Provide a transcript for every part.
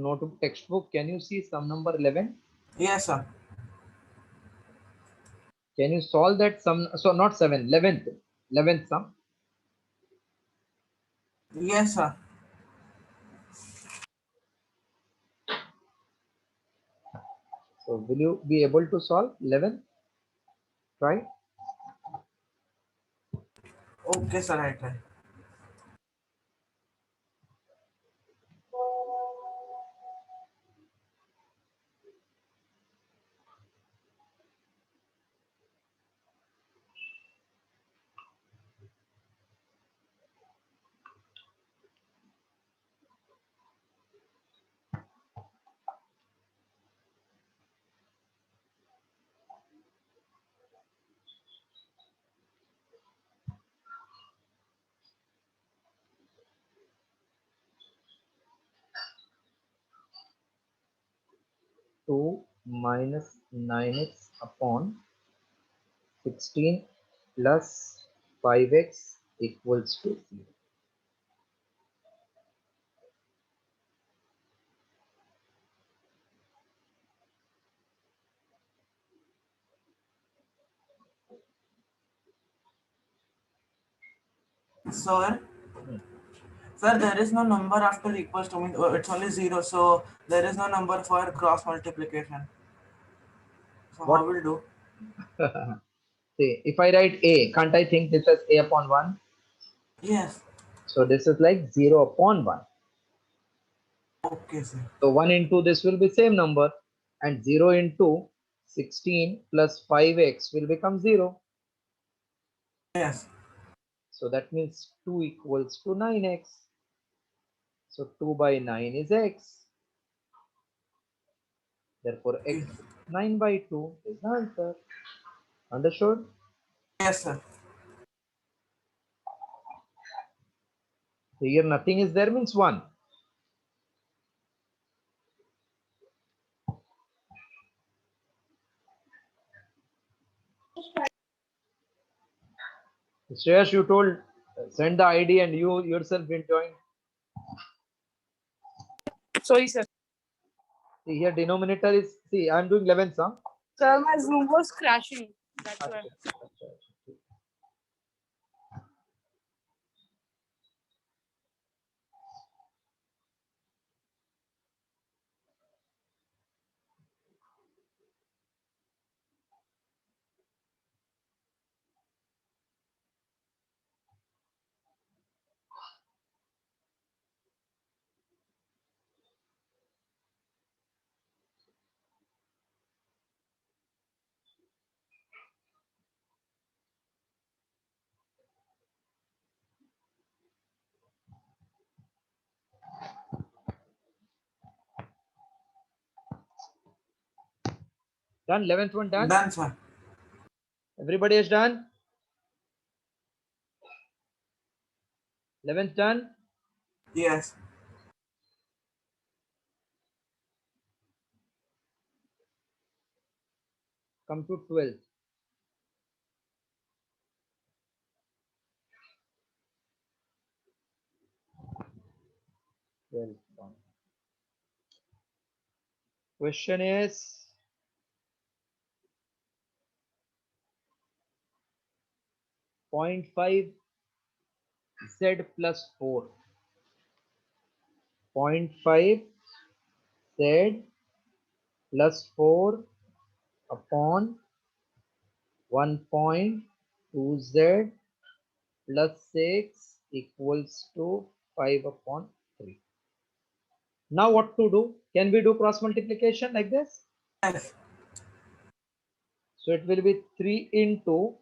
notebook textbook, can you see sum number 11? Yes, sir. Can you solve that sum? So not 7, 11th sum. Yes, sir. So will you be able to solve 11? Try. Okay, sir. I try. 2 minus 9x upon 16 plus 5x equals to 0. Sir, Hmm. sir, there is no number after equals to mean it's only zero, so there is no number for cross multiplication. So how What? will do? See, if I write a, can't I think this as a upon 1? Yes. So this is like 0 upon 1. Okay, sir. So 1 into this will be same number, and 0 into 16 plus 5x will become 0. Yes. So that means 2 equals to 9x. So 2 by 9 is x. Therefore Okay. x 9 by 2 is the answer. Understood? Yes, sir. So here nothing is there means 1. Shreyas, you told send the ID and you yourself didn't join. Sorry, sir. See here denominator is, see I am doing 11 sum. Sir, my Zoom was crashing. That's why. अच्छा, अच्छा, अच्छा. Done. 11th one done. Done, sir. Everybody is done. 11th done. Yes. Come to 12th. 12th one. Question is 0.5 z plus 4. 0.5 z plus 4 upon 1.2 z plus 6 equals to 5 upon 3. Now what to do? Can we do cross multiplication like this? Yes. So it will be 3 into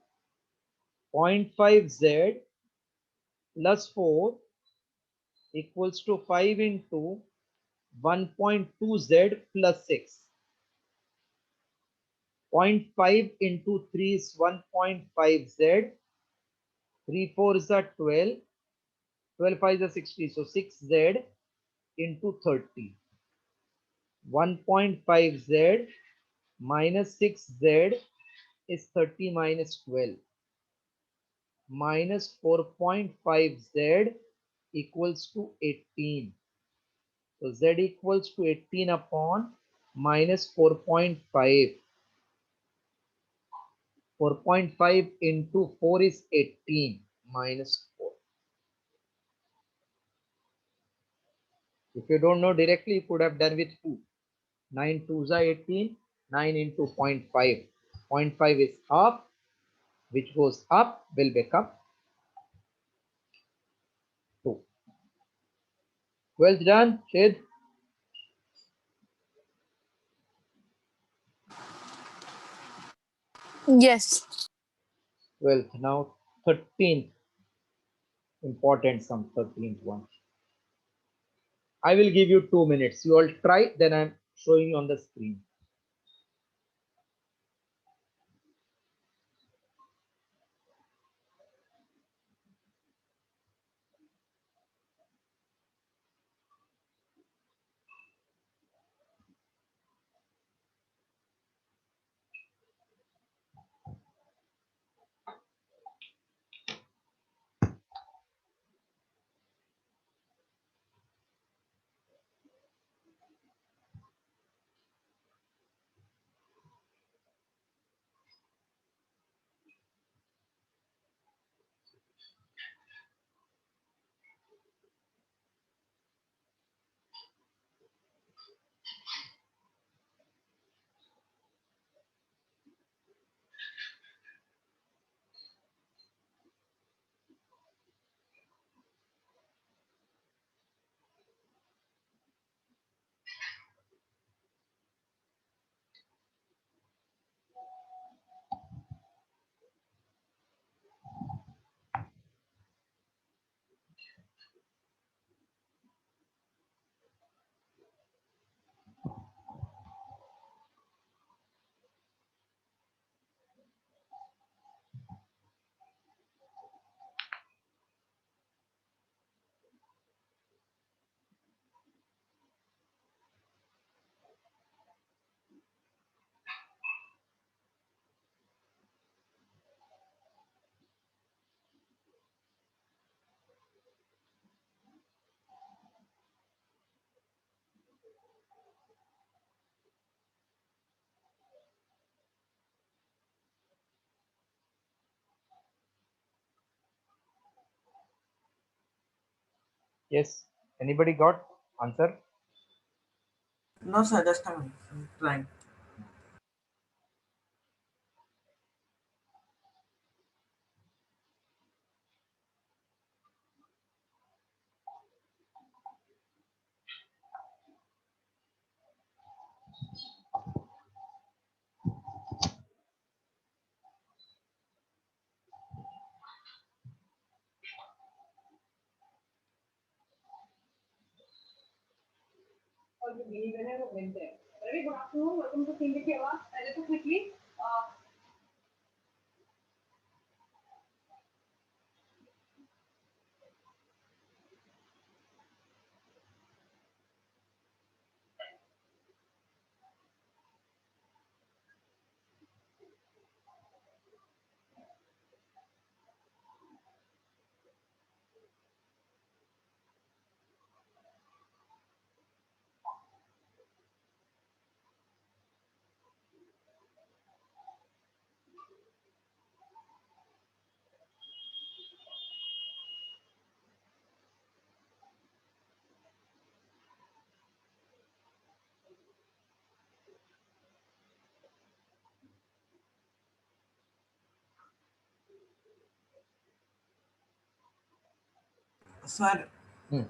0.5 z plus 4 equals to 5 into 1.2 z plus 6. 0.5 into 3 is 1.5 z. 3 4 is a 12. 12 5 is a 60. So 6 z into 30. 1.5 z minus 6 z is 30 minus 12. Minus 4.5 z equals to 18. So z equals to 18 upon minus 4.5. 4.5 into 4 is 18 minus 4. If you don't know directly, you could have done with 2. 9 2s are 18. 9 into 0.5. 0.5 is half, which goes up will become 2. 12th done, Shid. Yes. 12th. Now 13th. Important sum, 13th one. I will give you 2 minutes. You all try, then I'm showing you on the screen. Yes. Anybody got answer? No, sir, just a minute. I'm trying. Very good afternoon. Welcome to Think Keva. Let us quickly. Sir, Hmm.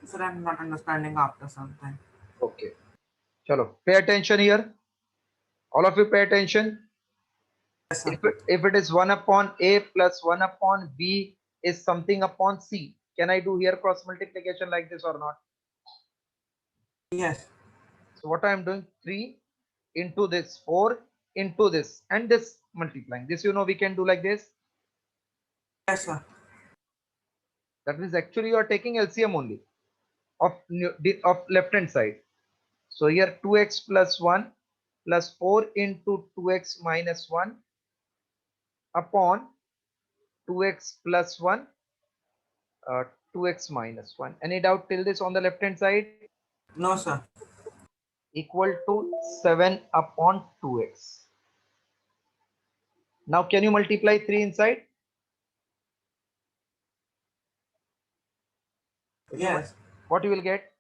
sir, I'm not understanding after some time. Okay. Chalo. Pay attention here. All of you pay attention. Yes, sir. If it is 1 upon A plus 1 upon B is something upon C, can I do here cross multiplication like this or not? Yes. So what I am doing, 3 into this, 4 into this, and this multiplying. This, you know, we can do like this. Yes, sir. That means actually you are taking LCM only of left hand side. So here 2x plus 1 plus 4 into 2x minus 1 upon 2x plus 1, 2x minus 1. Any doubt till this on the left hand side? No, sir. Equal to 7 upon 2x. Now can you multiply 3 inside? If you Yes. what you will get?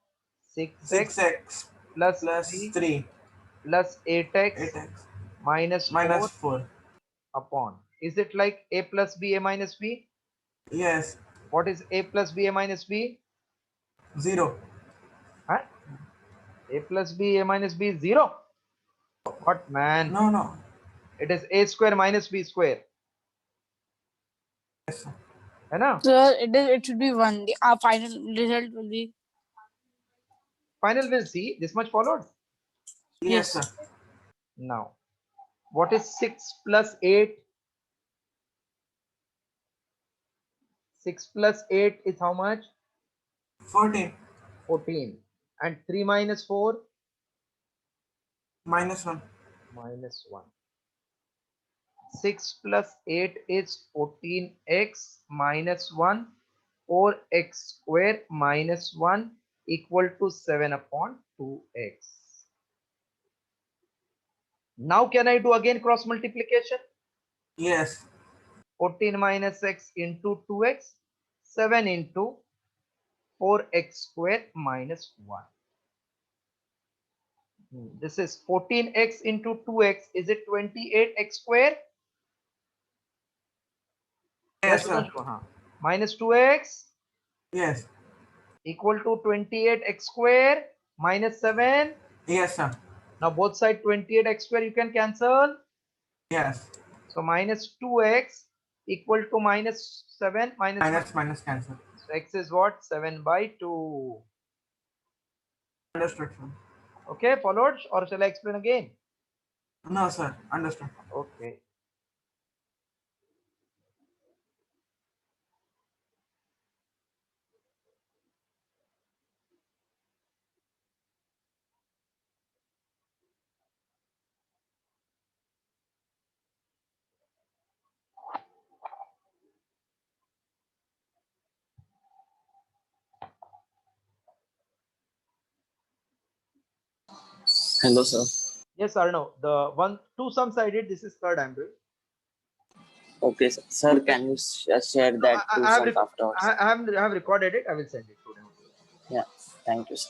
6x 6x plus plus 3 3, plus 8x 8x minus minus 4 4. upon. Is it like a plus b, a minus b? Yes. What is a plus b, a minus b? 0. Huh? A plus b, a minus b is 0. What, man? No, no. It is a square minus b square. Yes, sir. है ना? So it should be 1. Our final result will be Final we'll see. This much followed. Yes, yes. sir. Now, what is 6 plus 8? 6 plus 8 is how much? 14 14. And 3 minus 4? minus 1. Minus 1. 6 plus 8 is 14x minus 1. 4x square minus 1 equal to 7 upon 2x. Now can I do again cross multiplication? Yes. 14 minus x into 2x, 7 into 4x square minus 1. This is 14x into 2x. Is it 28x square? Yes, Yes, sir. Sudhanshu? Huh. Minus 2x Yes. equal to 28x square minus 7. Yes, sir. Now both side 28x square you can cancel. Yes. So minus 2x equal to minus 7 minus. Minus cancel. So x is what? 7 by 2. Understood, sir. Okay, followed or shall I explain again? No, sir. Understood. Okay. Hello, sir. Yes, Arnav. The two sums I did. This is third I'm doing. Okay, sir. Sir, can you share No, that two I have sums afterwards? I have recorded it. I will send it to them. Yeah, thank you, sir.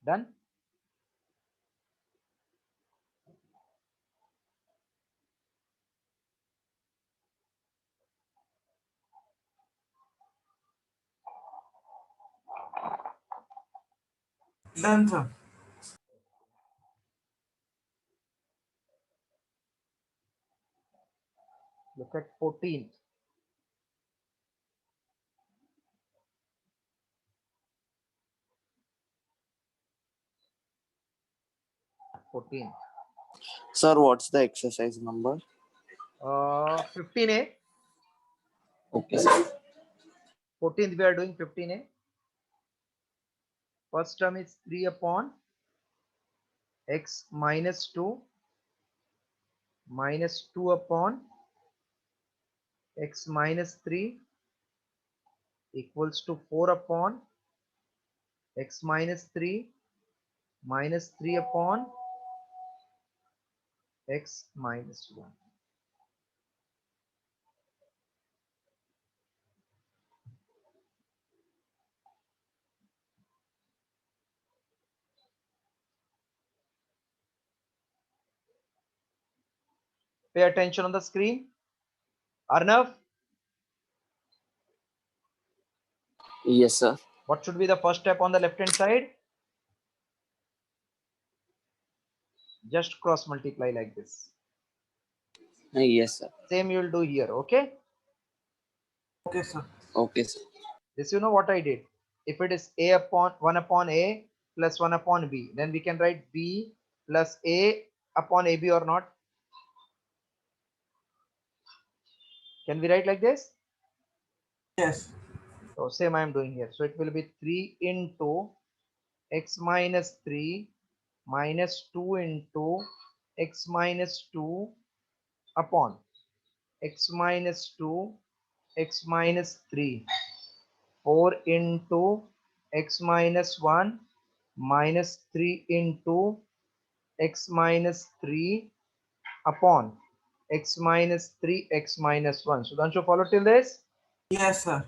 Done. Done, sir. Look at 14. Sir, what's the exercise number? 15a. Okay, sir. 14th we are doing 15a. First term is 3 upon x minus 2 minus 2 upon x minus 3 equals to 4 upon x minus 3 minus 3 upon x minus 1. Pay attention on the screen. Arnav, Yes, sir. what should be the first step on the left hand side? Just cross multiply like this. Yes, sir. Same you will do here, okay? Okay, sir. Okay, sir. This you know what I did. If it is a upon 1 upon a plus 1 upon b, then we can write b plus a upon ab or not. Can we write like this? Yes. So same I am doing here. So it will be 3 into x minus 3 minus 2 into x minus 2 upon x minus 2 x minus 3 4 into x minus 1 minus 3 into x minus 3 upon x minus 3 x minus 1. So don't you follow till this? Yes, sir.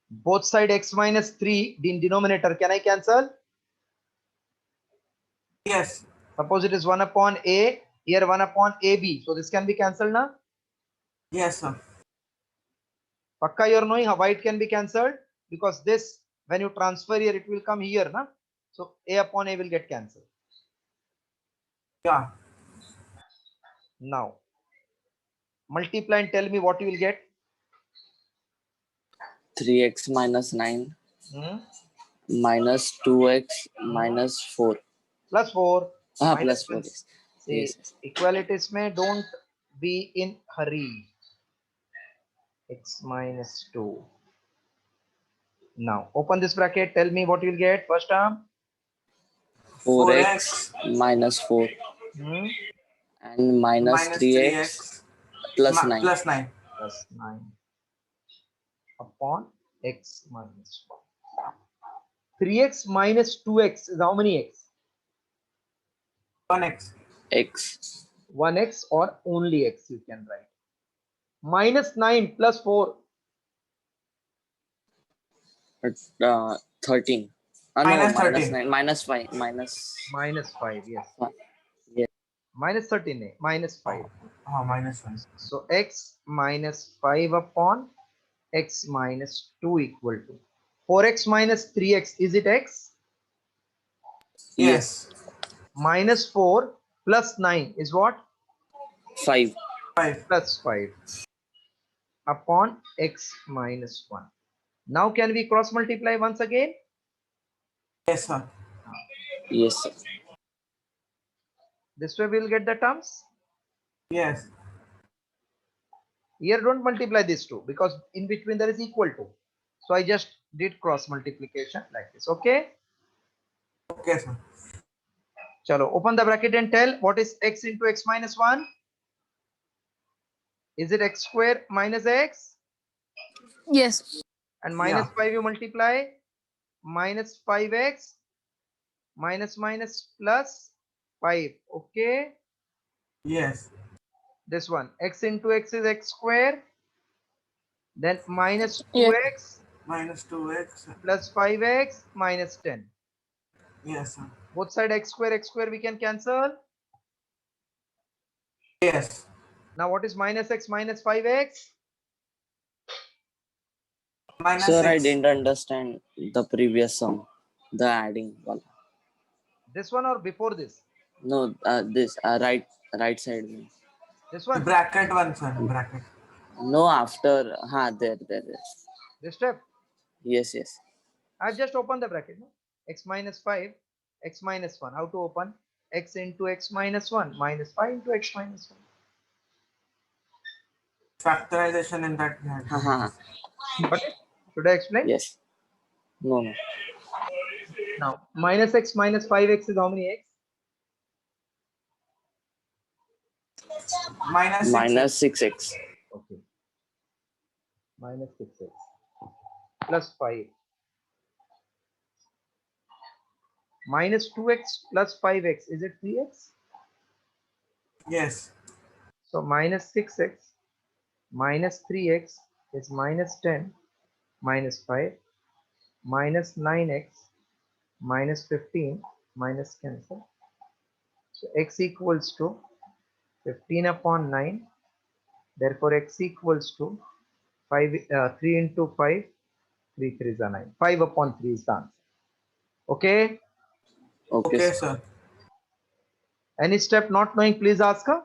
Both side x minus 3 in denominator, can I cancel? Yes. Suppose it is 1 upon a, here 1 upon ab, so this can be cancelled now. Yes, sir. Pakka you're knowing how why it can be cancelled? Because this, when you transfer here, it will come here, na? So a upon a will get cancelled. Yeah. Now multiply and tell me what you will get. 3x minus 9 Hmm? minus 2x minus 4. Plus 4 Plus 4. one. Yes. See, Yes. equalities may don't be in hurry. X minus 2. Now open this bracket, tell me what you will get first term. 4x minus 4 Hmm? and minus Minus 3x 3x plus 9. plus 9. Plus 9 upon x minus 1. 3x minus 2x is how many x? 1x. X 1x or only x you can write. Minus 9 plus 4. 13. No, Minus minus 13. 9 minus 5 minus Minus 5, yes. 5. Yes. Minus 13, minus 5. Minus 1. So x minus 5 upon x minus 2 equal to 4x minus 3x. Is it x? Yes. Minus 4 plus 9 is what? 5. 5. Plus 5 upon x minus 1. Now can we cross multiply once again? Yes, sir. Yes, sir. This way we will get the terms. Yes. Here don't multiply these two because in between there is equal to. So I just did cross multiplication like this. Okay. Okay, sir. Chalo, open the bracket and tell what is x into x minus 1. Is it x square minus x? Yes. And minus Yeah. 5 you multiply. Minus 5x minus minus plus 5. Okay. Yes. This one x into x is x square. Then minus Yes. 2x Minus 2x. plus 5x minus 10. Yes, sir. Both side x square we can cancel. Yes. Now what is minus x minus 5x? Minus Sir, 6. I didn't understand the previous sum, the adding one. This one or before this? No, this right side. This one? Bracket 1, sir. Bracket. No, after. There. This step? Yes. I just opened the bracket. No? X minus 5, x minus 1. How to open? X into x minus 1 minus 5 into x minus 1. Factorization in that. we had. Got it? Should I explain? Yes. No. Now minus x minus 5x is how many x? Minus 6x. Minus 6x. Okay. Minus 6x plus 5. Minus 2x plus 5x, is it 3x? Yes. So minus 6x minus 3x is minus 10 minus 5 minus 9x minus 15 minus cancel. So x equals to 15 upon 9. Therefore x equals to 3 into 5, 3 3 is 9. 5 upon 3 is the answer. Okay. Okay, Okay, sir. sir. Any step not knowing, please ask her.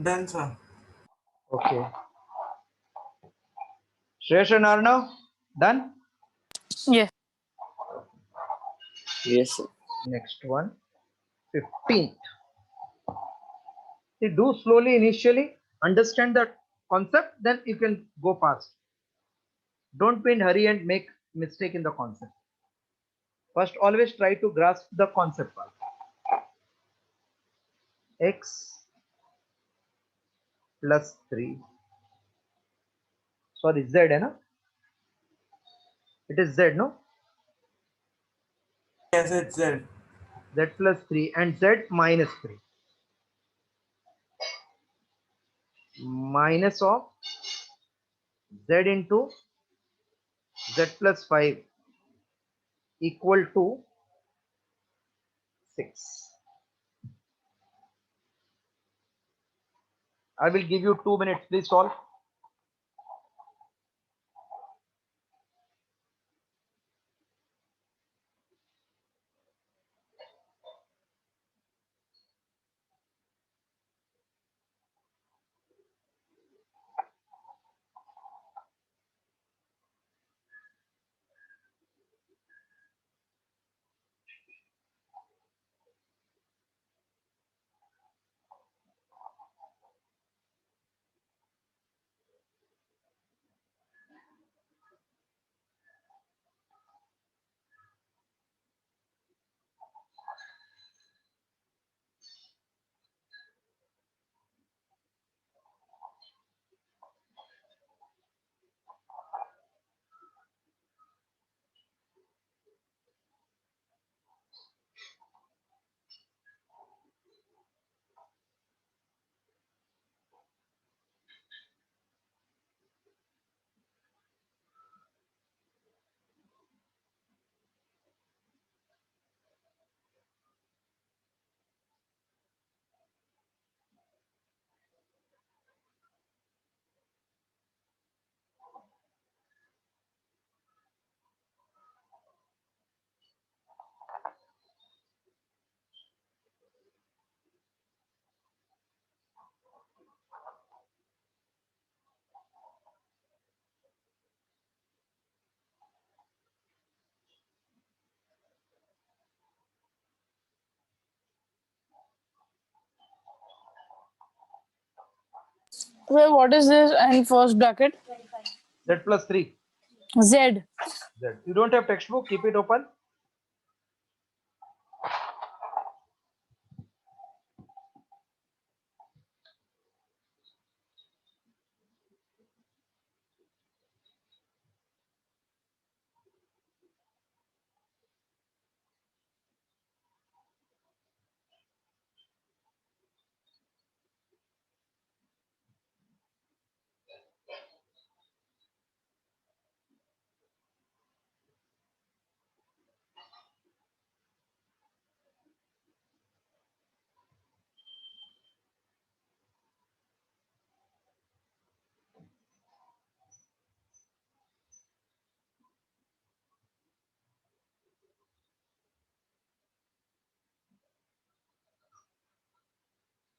Done, sir. Okay. Shresh and Arnav, done? Yes. Yes, sir. Next one, 15th. See, do slowly initially, understand the concept, then you can go fast. Don't be in hurry and make mistake in the concept. First, always try to grasp the concept part. X plus 3. Sorry, Z, hai na? It is Z, no? Yes, it's Z. Z plus 3 and Z minus 3. Minus of Z into Z plus 5 equal to 6. I will give you 2 minutes. Please solve. Well, what is this in first bracket? Z plus 3. Z. Z. You don't have textbook, keep it open.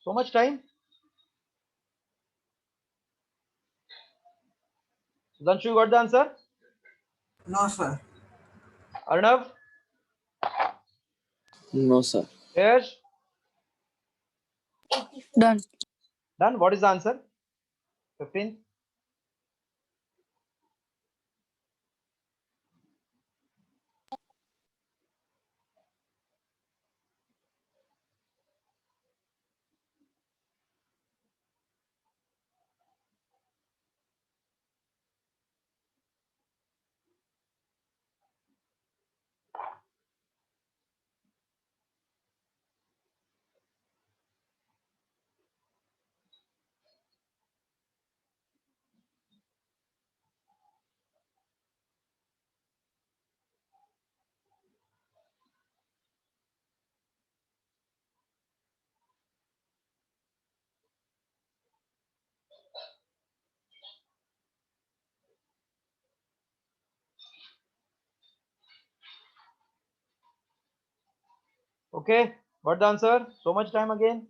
So much time. Sudhanshu, you got the answer? No, sir. Arnav? No, sir. Yes. Done. Done. What is the answer? 15. Okay. Got the answer? So much time again.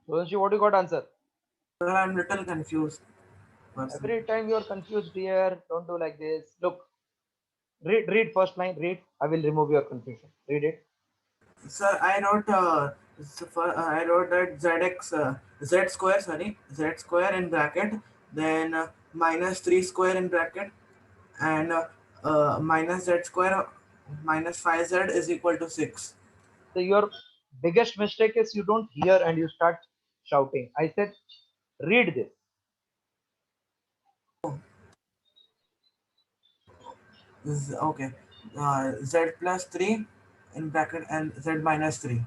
Sudhanshu, what you got answer? Sir, I'm little confused. Every time you're confused here, don't do like this. Look, read first line, read. I will remove your confusion. Read it. Sir, I wrote that z square, sorry, z square in bracket, then minus 3 square in bracket, and minus z square minus 5z is equal to 6. So your biggest mistake is you don't hear and you start shouting. I said, read this. Okay. Z plus 3 in bracket and z minus 3.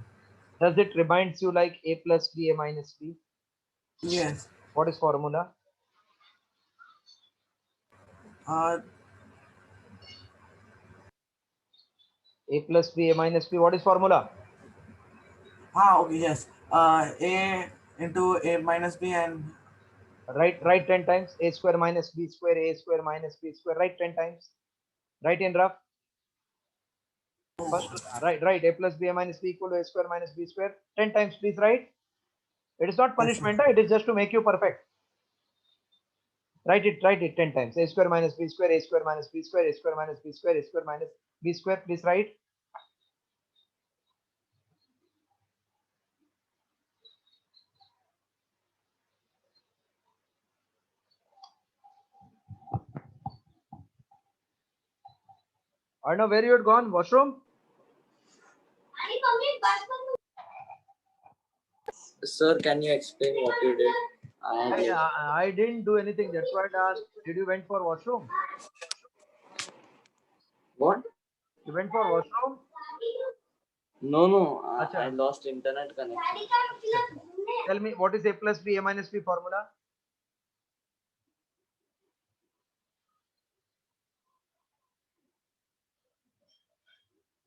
Does it reminds you like a plus b, a minus b? Yes. What is formula? Uh, A plus b, a minus b. What is formula? okay, yes. A into a minus b and Write 10 times. A square minus b square, a square minus b square. Write 10 times. Write in rough. First, write a plus b, a minus b equal to a square minus b square. 10 times, please write. It is not yes, sir. punishment. It is just to make you perfect. Write it 10 times. A square minus b square, a square minus b square, a square minus b square, a square minus b square. Please write. Arnav, where you had gone? Washroom? Sir, can you explain what you did? I didn't do anything. That's why I asked. Did you went for washroom? What? You went for washroom? No. I Acha. lost internet connection. Tell me what is a plus b, a minus b formula?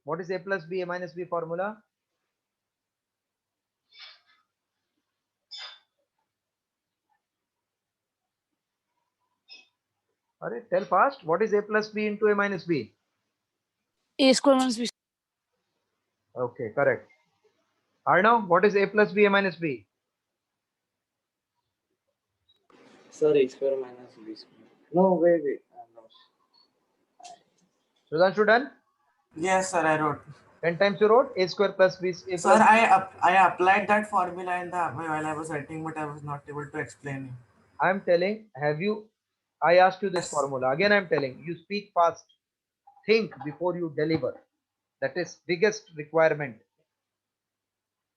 What is a plus b, a minus b formula? Alright, tell fast. What is a plus b into a minus b? A square minus B. Okay, correct. Arnav, what is a plus b, a minus b? Sir, a square minus b square. No, wait. I'm lost. Sudhanshu done? Yes, sir, I wrote. 10 times you wrote a square plus b. A Sir, plus I applied that formula in the while I was writing, but I was not able to explain it. I'm telling, have you? I asked you this Yes. formula. Again, I'm telling you, speak fast. Think before you deliver. That is biggest requirement.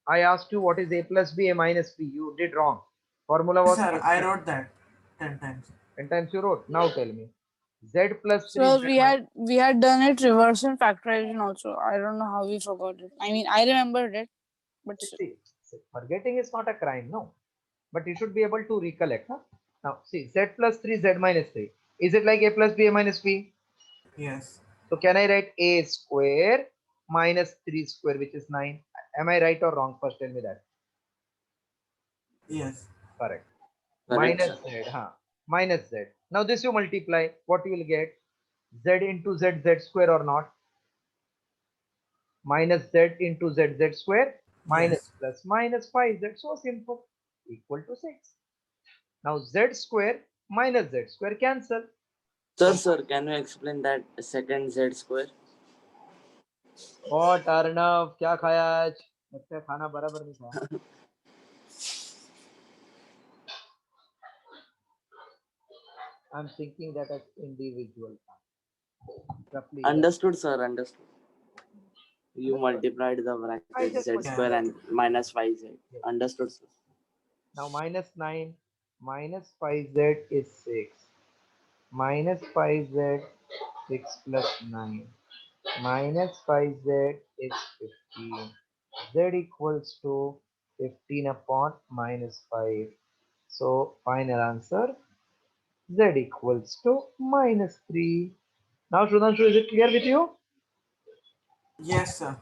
I asked you what is a plus b, a minus b. You did wrong. Formula was Sir, a I square. wrote that 10 times. 10 times you wrote. Now tell me. Z plus 3 So z minus. we had done it reverse and factorization also. I don't know how we forgot it. I mean, I remembered it, but See, forgetting is not a crime, no. But you should be able to recollect. Huh? Now, see, z plus 3, z minus 3. Is it like a plus b, a minus b? Yes. So, can I write a square minus 3 square, which is 9? Am I right or wrong? First, tell me that. Yes. Correct. Correct, Minus sir. z, huh? Minus z. Now, this you multiply. What you will get? Z into z, z square or not? Minus z into z, z square minus Yes. plus minus 5z. So simple. Equal to 6. Now z square minus z square cancel. Sir, can you explain that second Z square? What Arnav क्या खाया आज? लगता है खाना बराबर नहीं खाया. I'm thinking that as individual. Roughly. Understood, sir. Understood. You multiplied the I bracket just Z square and minus 5Z. Yes. Understood, sir. Now minus 9 minus 5z is 6. Minus 5z 6 plus 9. Minus 5z is 15. Z equals to 15 upon minus 5. So final answer Z equals to minus 3. Now Shudhanshu, is it clear with you? Yes, sir.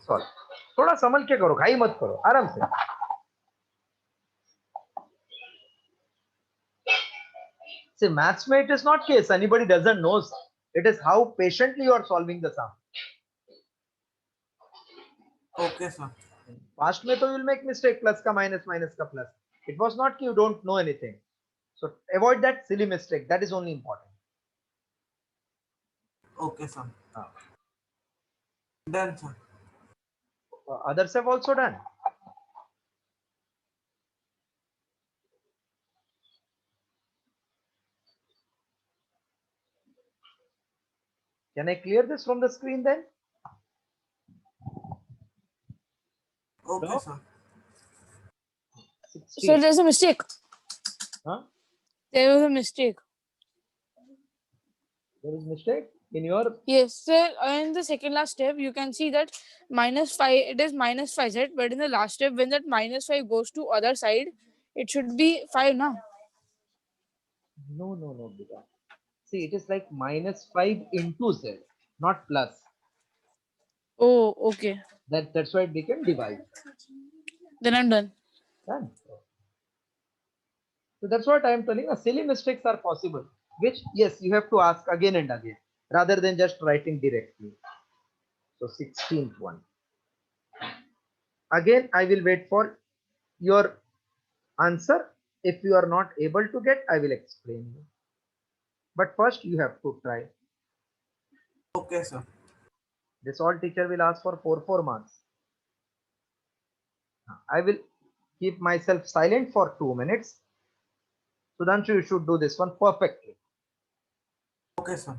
Sorry. थोड़ा संभल के करो, घाई मत करो, आराम से. See, maths में it is not case anybody doesn't knows. It is how patiently you are solving the sum. Okay, sir. Past में तो you will make mistake plus का minus minus का plus. It was not कि you don't know anything. So avoid that silly mistake. That is only important. Okay, sir. Ah. Done, sir. Others have also done. Can I clear this from the screen then? Okay, No? sir. 16. so there's a mistake. Huh? There was a mistake. There is mistake in your. Yes, so in the second last step, you can see that minus 5, it is minus 5z, but in the last step, when that minus 5 goes to other side, it should be 5 now. No, beta. See, it is like minus 5 into z, not plus. Oh, okay. That's why it became divide. Then I'm done. Done. So that's what I am telling you. Silly mistakes are possible, which yes, you have to ask again and again rather than just writing directly. So 16th one. Again, I will wait for your answer. If you are not able to get, I will explain you. But first, you have to try. Okay, sir. This all teacher will ask for 4 marks. I will keep myself silent for 2 minutes. Sudhanshu, you should do this one perfectly. Okay, sir.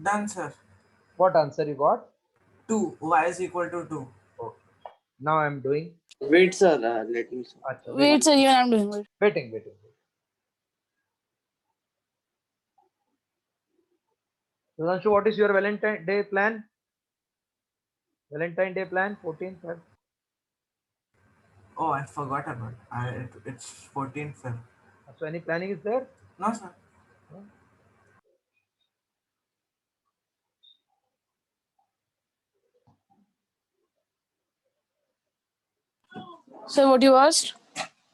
Done, sir. What answer you got? 2. Y is equal to 2. Okay. Now I am doing Wait, sir. Let me. Sir. Acha, Wait, sir, even I'm doing it. waiting. Sudhanshu, what is your Valentine Day plan? Valentine Day plan, 14th Feb. Oh, I forgot about. It's 14th Feb. So any planning is there? No, sir. No? So what you asked?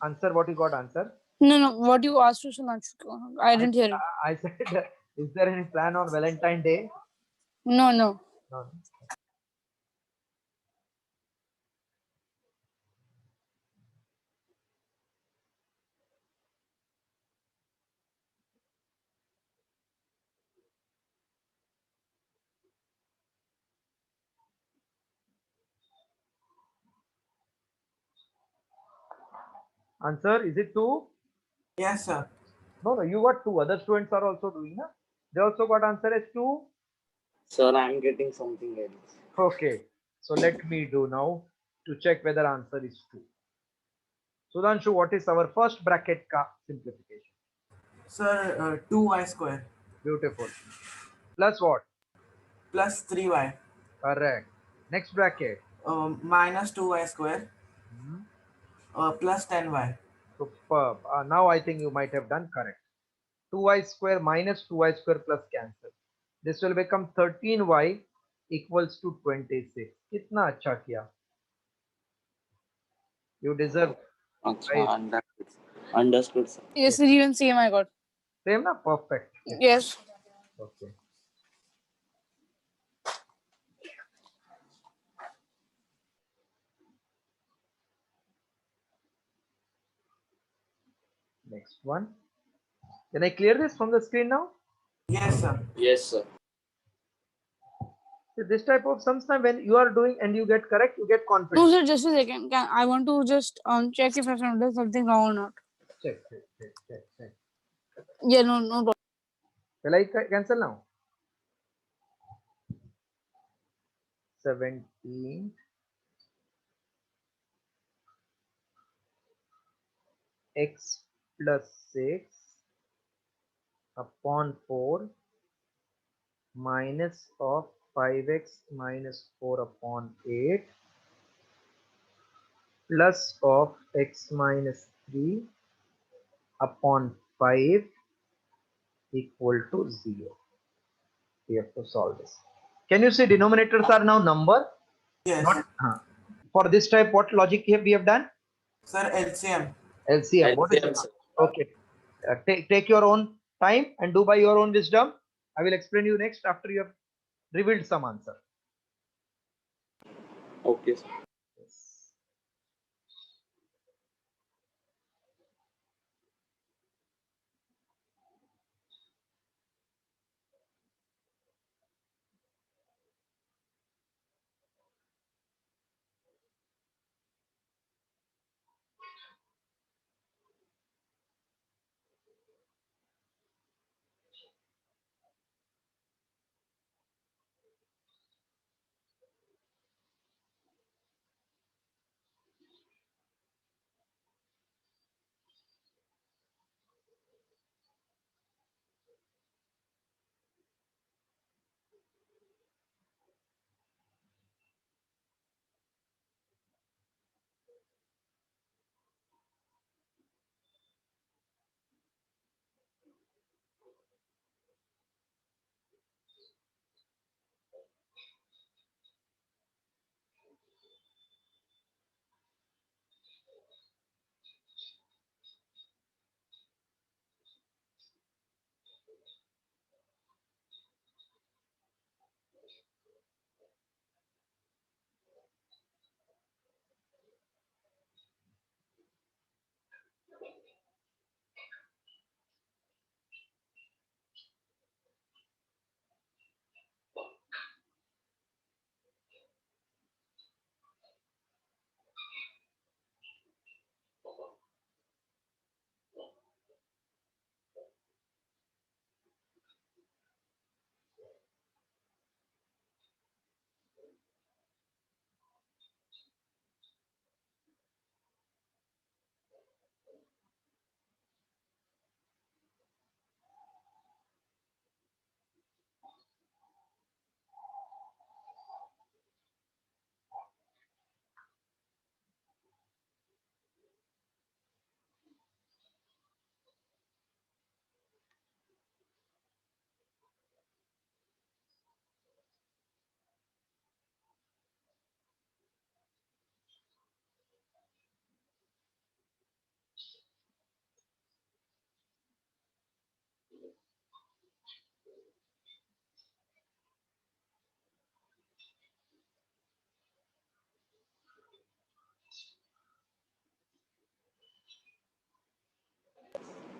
Answer what you got answer. No, what you asked to Sudhanshu. I didn't hear it. I said, is there any plan on Valentine Day? No. No. Answer, is it two? Yes, sir. No, you got two. Other students are also doing, na? They also got answer as two. Sir, I'm getting something else. Okay. So let me do now to check whether answer is two. Sudhanshu, what is our first bracket ka simplification? Sir, 2y square Beautiful. Plus what? plus 3y Correct. Next bracket. minus 2y square Hmm. plus 10y. Superb. Now I think you might have done correct. 2y square minus 2y square plus cancel. This will become 13y equals to 26. कितना अच्छा किया. You deserve. Acha, Right. understood. Understood, sir. Yes, sir, even same I got. Same na? Perfect. Yes. Okay. Next one. Can I clear this from the screen now? Yes, sir. Yes, sir. See, this type of sums now when you are doing and you get correct, you get No, confident. sir, just a second. I want to just check if I've done something wrong or not. Check. Yeah, no problem. Shall I cancel now? 17 x plus 6 upon 4 minus of 5x minus 4 upon 8 plus of x minus 3 upon 5 equal to 0. We have to solve this. Can you see denominators are now number? Yes. Not for this type, what logic we have done? Sir, LCM. LCM. What is LCM, it? sir. Okay. Take your own time and do by your own wisdom. I will explain you next after you have revealed some answer. Okay, sir. Yes.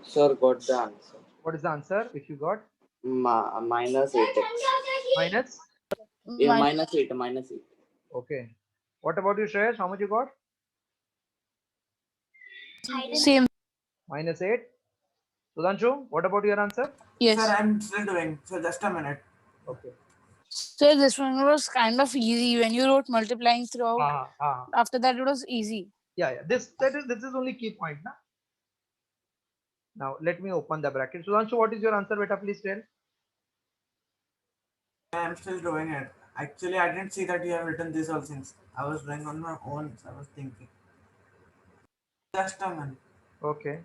Sir, got the answer. What is the answer which you got? Minus 8x. Minus? Yeah, Min- minus 8, minus 8. Okay. What about you, Shreyash? How much you got? Same. Minus 8. Sudhanshu, what about your answer? Yes. Sir, I'm still doing. So just a minute. Okay. So this one was kind of easy when you wrote multiplying throughout. Ah. After that, it was easy. Yeah. This is only key point, na? Now let me open the bracket. Sudhanshu, what is your answer, beta? Please tell. I'm still doing it. Actually, I didn't see that you have written these all things. I was doing on my own. So I was thinking. Just a minute. Okay.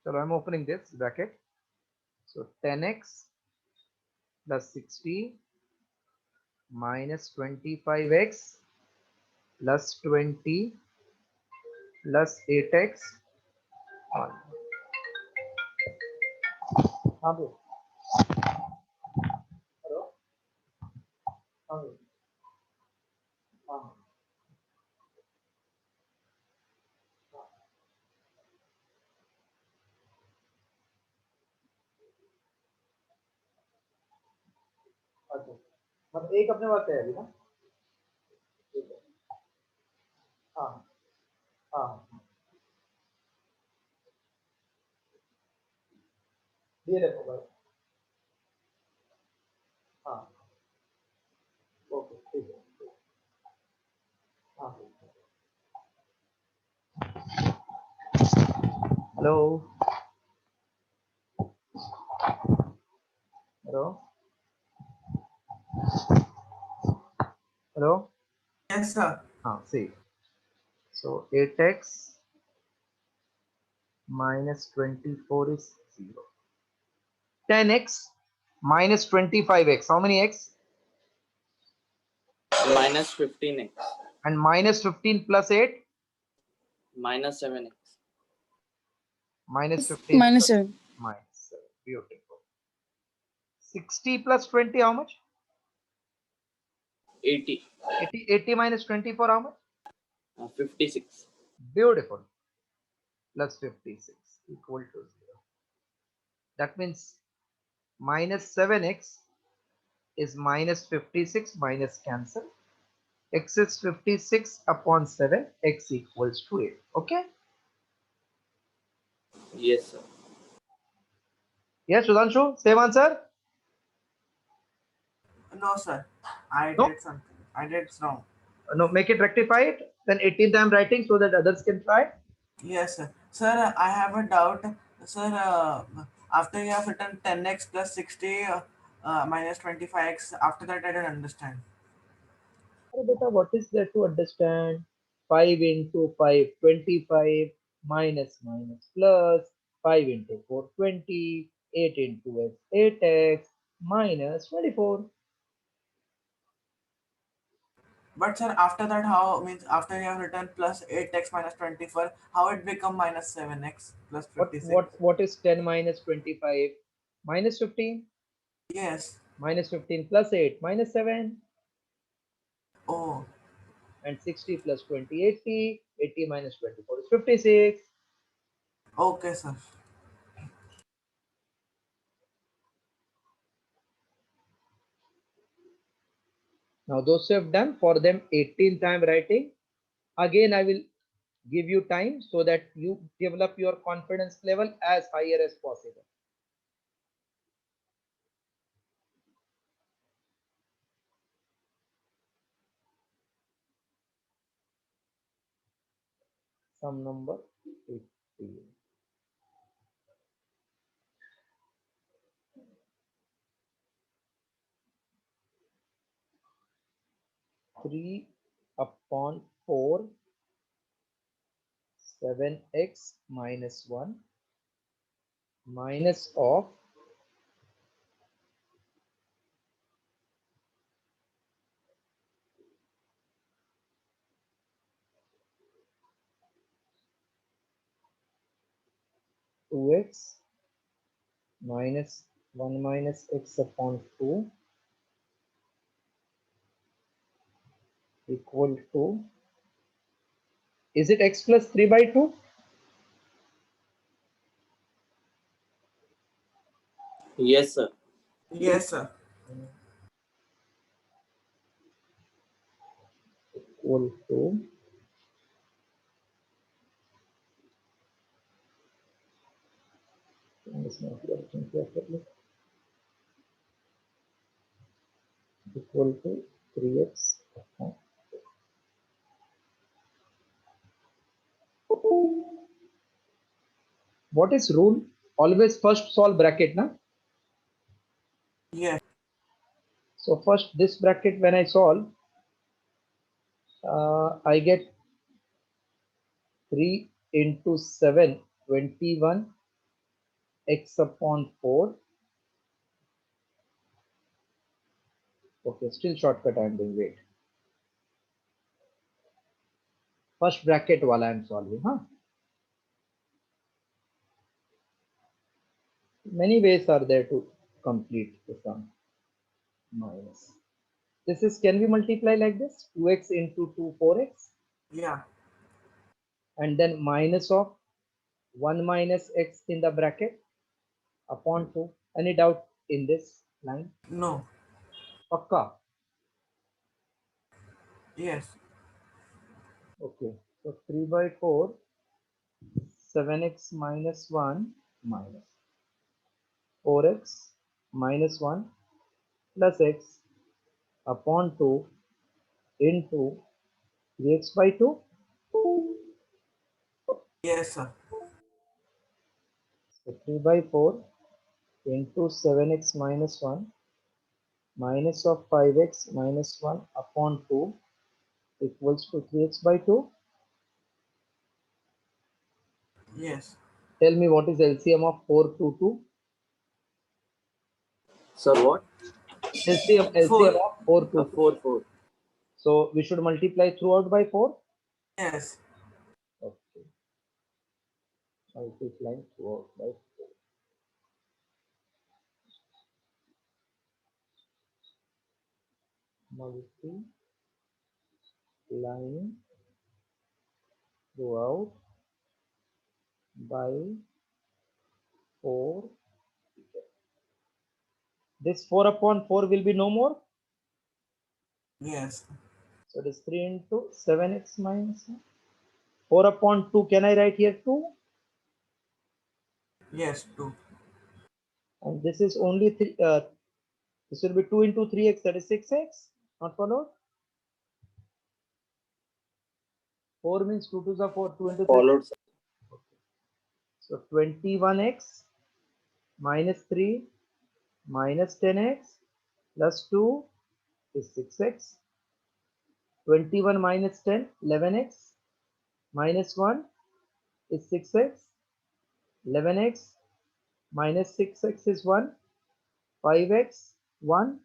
So I'm opening this bracket. So 10x plus 60 minus 25x plus 20 plus 8x. हाँ bro. Hello. हाँ bro. हाँ. अच्छा. मतलब एक अपने पास है अभी ना. ठीक है. हाँ. हाँ. ये देखो भाई. हाँ. ओके. ठीक है. हाँ. Hello. Hello. Hello. Yes, sir. हाँ. See. So 8x minus 24 is 0. 10x minus 25x. How many x? Minus 15x. And minus 15 plus 8? Minus 7x. Minus 15 Minus plus 7. minus 7. Beautiful. 60 plus 20, how much? 80. 80 minus 24, how much? 56. Beautiful. Plus 56 equal to 0. That means minus 7x is minus 56 minus cancel. X is 56 upon 7. X equals to 8. Okay? Yes, sir. Yes, Sudhanshu, same answer? No, sir. I No? did something. I did wrong. No, make it rectify it. Then 18th I'm writing so that others can try. Yes, sir. Sir, I have a doubt. Sir, after you have written 10x plus 60 minus 25x, after that I don't understand. Oh, beta, what is there to understand? 5 into 5, 25, minus minus plus, 5 into 4, 20, 8 into x, 8x, minus 24. But sir, after that, how means after you have written plus 8x minus 24, how it become minus 7x plus What 56? what what is 10 minus 25? Minus 15, Yes. minus 15 plus 8, minus 7, Oh, and 60 plus 20, 80, 80 minus 24 is 56. okay, sir. Now those who have done, for them 18th time writing. Again, I will give you time so that you develop your confidence level as higher as possible. Sum number 18. 3 upon 4 7x minus 1 minus of 2x minus 1 minus x upon 2 equal to, is it x plus 3 by 2? Yes, sir. Yes, sir. Equal to it's not working properly. Equal to 3x upon. What is rule? Always first solve bracket, na? Yes. So first this bracket when I solve, I get 3 into 7, 21 x upon 4. Okay, still shortcut I am doing. Wait. First bracket while I am solving, huh? Many ways are there to complete the sum. Minus. This is, can we multiply like this? 2x into 2, 4x. Yeah. And then minus of 1 minus x in the bracket upon 2. Any doubt in this line? No. Pakka. Yes. Okay. So 3 by 4, 7x minus 1 minus 4x minus 1 plus x upon 2 into 3x by 2. Yes, sir. So 3 by 4 into 7x minus 1 minus of 5x minus 1 upon 2 equals to 3x by 2. Yes. Tell me what is LCM of 4 to 2? Sir, what? LCM 4. of 4 to 2. 4, 4. So we should multiply throughout by 4. Yes. Okay. Multiply throughout by 4. Multiplying throughout by 4. This 4 upon 4 will be no more. Yes. So it is 3 into 7x minus 1. 4 upon 2, can I write here 2? Yes. 2. And this is only 3. This will be 2 into 3x, that is 6x. Not followed? 4 means 2 to the 4, 2 into 3. Followed, sir. So 21x minus 3 minus 10x plus 2 is 6x. 21 minus 10, 11x minus 1 is 6x. 11x minus 6x is 1. 5x, 1,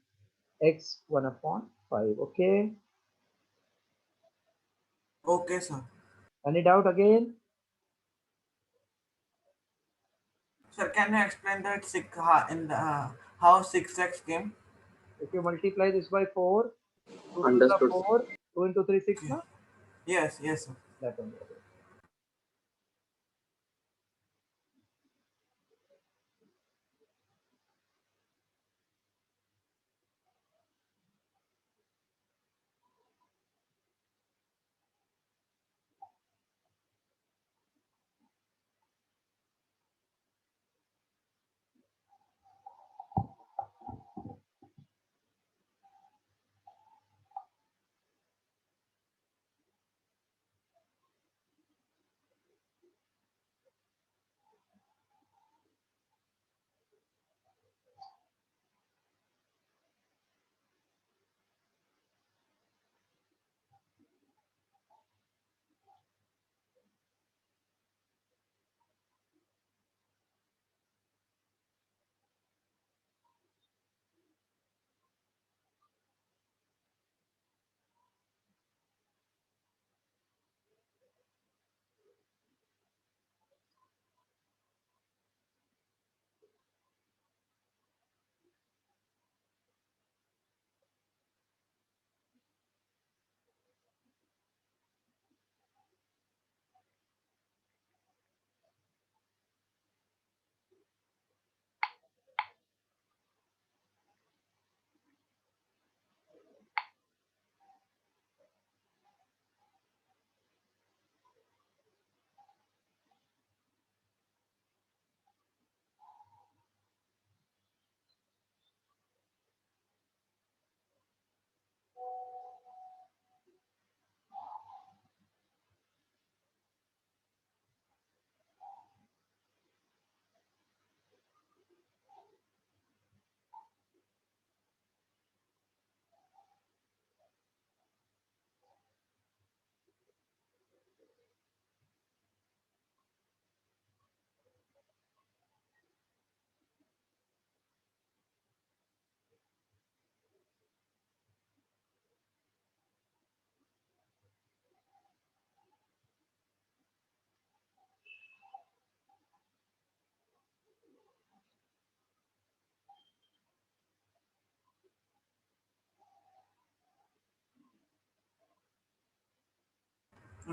x 1 upon 5. Okay. Okay, sir. Any doubt again? Sir, can you explain that how 6x came? If you multiply this by 4, 2 to the Understood, sir. 4, 2 into 3, 6, Okay. na? Yes. Yes, sir. That only.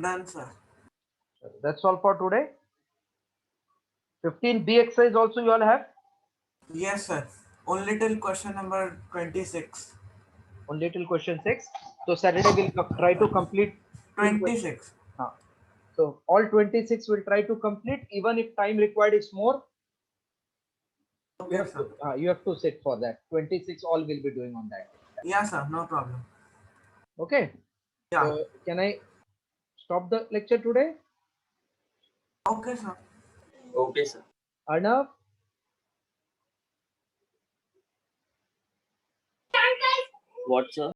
Done, sir. That's all for today. 15B exercise also you all have? Yes, sir. Only till question number 26. Only till question 6. So Saturday we'll try to complete till 26. so all 26 will try to complete, even if time required is more. Okay, sir. You have to sit for that. 26 all will be doing on that. Yeah, sir. No problem. Okay. Yeah. So can I stop the lecture today? Okay, sir. Okay, sir. Arnav? What, sir?